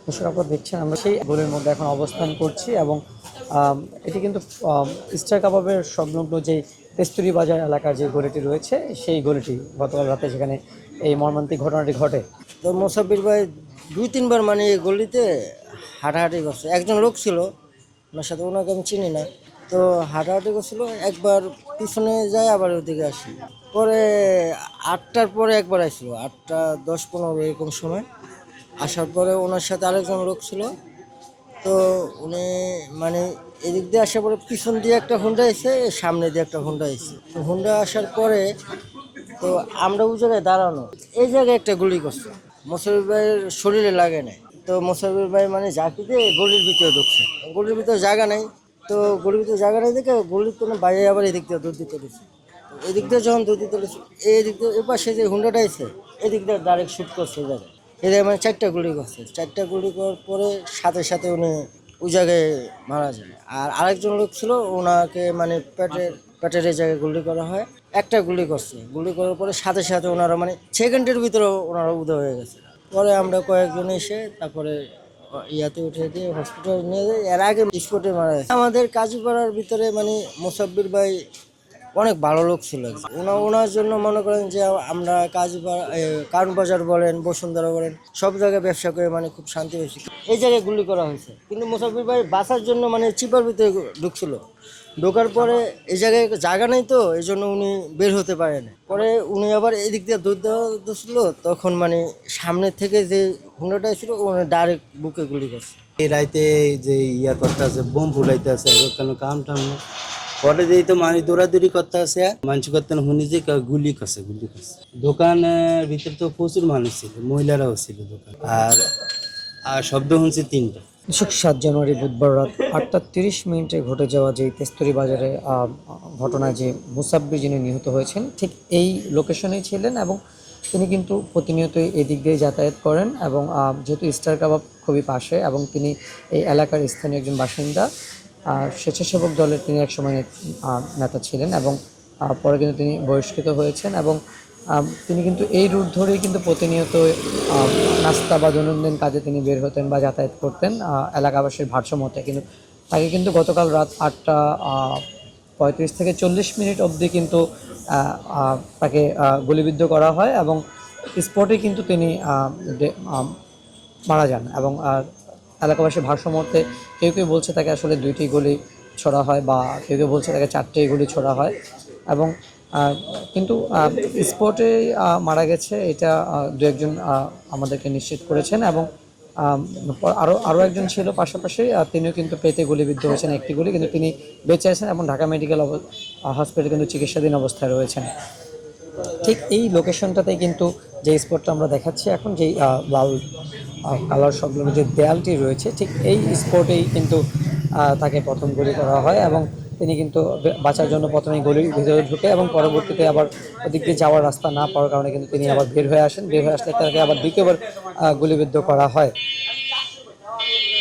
দর্শক আপনারা দেখছেন আমরা সেই গলির মধ্যে এখন অবস্থান করছি এবং এটি কিন্তু স্টার কাবাবের সংলগ্ন যে তেস্তুরি বাজার এলাকার যে গলিটি রয়েছে সেই গলিটি গতকাল রাতে সেখানে এই মর্মান্তিক ঘটনাটি ঘটে। তো মোসাব্বির ভাই 2-3 বার মানে এই গলিতে হাঁটাহাঁটি করছে। একজন লোক ছিল, ওনার সাথে ওনাকে আমি চিনি না। তো হাঁটাহাঁটি করছিল, একবার পিছনে যায় আবার ওদিকে আসি। পরে 8টার পরে একবার আসছিল, 8টা 10-15 এরকম সময় আসার পরে ওনার সাথে আরেকজন লোক ছিল। তো উনি মানে এদিক দিয়ে আসার পরে পিছন দিয়ে একটা হুন্ডা এসে, সামনে দিয়ে একটা হুন্ডা এসে, তো হুন্ডা আসার পরে তো আমরা ওই জায়গায় দাঁড়ানো, এই জায়গায় একটা গুলি করছে। মোসাফির ভাইয়ের শরীরে লাগে নাই। তো মোসাফির ভাই মানে ঝাঁকি দিয়ে গলির ভিতরে ঢুকছে, গলির ভিতরে জায়গা নাই। তো গলির ভিতরে জায়গা নেই দেখে গলির কোনো বাইরে আবার এদিক দিয়ে দৌড় দিতে দিচ্ছে। এদিক দিয়ে যখন দৌড় দিতে দিচ্ছে, এই দিক দিয়ে এপাশে যে হুন্ডাটা এসে এদিক দিয়ে ডাইরেক্ট শুট করছে ওই জায়গায়। এদের মানে 4টা গুলি করছে, 4টা গুলি করার পরে সাথে সাথে উনি ওই জায়গায় মারা যায়। আর আরেকজন লোক ছিল, ওনাকে মানে পেটের এই জায়গায় গুলি করা হয়। একটা গুলি করছে, গুলি করার পরে সাথে সাথে ওনারা মানে সেকেন্ডের ভিতরে ওনারা উদয় হয়ে গেছে। পরে আমরা কয়েকজন এসে তারপরে ইয়াতে উঠে দিয়ে হসপিটাল নিয়ে যাই। এর আগে স্পটে মারা গেছে। আমাদের কাজীপাড়ার ভিতরে মানে মোসাব্বির ভাই অনেক ভালো লোক ছিল। ওনার জন্য মনে করেন যে আমরা কারণ বাজার বলেন, বসুন্ধরা বলেন, সব জায়গায় ব্যবসা করে মানে খুব শান্তি হয়েছে। এই জায়গায় গুলি করা হয়েছে, কিন্তু মোসাফির ভাই বাঁচার জন্য মানে চিপার ভিতরে ঢুকছিল। ঢোকার পরে এই জায়গায় জায়গা নেই, তো এই জন্য উনি বের হতে পারেন। পরে উনি আবার এদিক দিয়ে দৌড় দেওয়া ছিল, তখন মানে সামনে থেকে যে হুন্ডাটা ছিল উনি ডাইরেক্ট বুকে গুলি করছে। এই রাইতে যে ইয়া করতে আছে, বোম ফুলাইতে আছে, কেন কাম টাম না। পরে যেই তো মানুষ দৌড়াদৌড়ি করতে আছে, মানুষ করতে শুনি যে গুলি করছে। দোকানের ভিতরে তো প্রচুর মানুষ ছিল, মহিলারাও ছিল দোকান। আর শব্দ শুনছি 3টা। 7 জানুয়ারি বুধবার রাত 8টা 30 মিনিটে ঘটে যাওয়া যে তেস্তুরি বাজারে ঘটনায় যে মুসাব্বির যিনি নিহত হয়েছেন ঠিক এই লোকেশনেই ছিলেন এবং তিনি কিন্তু প্রতিনিয়তই এদিক দিয়ে যাতায়াত করেন এবং যেহেতু স্টার কাবাব খুবই পাশে এবং তিনি এই এলাকার স্থানীয় একজন বাসিন্দা, স্বেচ্ছাসেবক দলের তিনি একসময় নেতা ছিলেন এবং পরে কিন্তু তিনি বহিষ্কৃত হয়েছেন এবং তিনি কিন্তু এই রুট ধরেই কিন্তু প্রতিনিয়ত নাস্তা বা দৈনন্দিন কাজে তিনি বের হতেন বা যাতায়াত করতেন এলাকাবাসীর ভাষ্যমতে। কিন্তু তাকে কিন্তু গতকাল রাত 8টা 35 থেকে 40 মিনিট অবধি কিন্তু তাকে গুলিবিদ্ধ করা হয় এবং স্পটে কিন্তু তিনি মারা যান এবং এলাকাবাসীর ভাষ্যমতে কেউ কেউ বলছে তাকে আসলে 2টি গুলি ছোড়া হয় বা কেউ কেউ বলছে তাকে 4টে গুলি ছোড়া হয় এবং কিন্তু স্পটে মারা গেছে এটা দু একজন আমাদেরকে নিশ্চিত করেছেন এবং আরও একজন ছিল পাশাপাশি, তিনিও কিন্তু পেটে গুলিবিদ্ধ হয়েছেন, একটি গুলি, কিন্তু তিনি বেঁচে আছেন এবং ঢাকা মেডিকেল হসপিটালে কিন্তু চিকিৎসাধীন অবস্থায় রয়েছেন। ঠিক এই লোকেশনটাতেই কিন্তু যে স্পটটা আমরা দেখাচ্ছি এখন, যেই লাল কালার সংলগ্ন যে দেয়ালটি রয়েছে ঠিক এই স্পটেই কিন্তু তাকে প্রথম গুলি করা হয় এবং তিনি কিন্তু বাঁচার জন্য প্রথমেই গলির ভিতরে ঢুকে এবং পরবর্তীতে আবার ওদিক দিয়ে যাওয়ার রাস্তা না পাওয়ার কারণে কিন্তু তিনি আবার বের হয়ে আসেন। বের হয়ে আসলে তাকে আবার দ্বিতীয়বার গুলিবিদ্ধ করা হয়।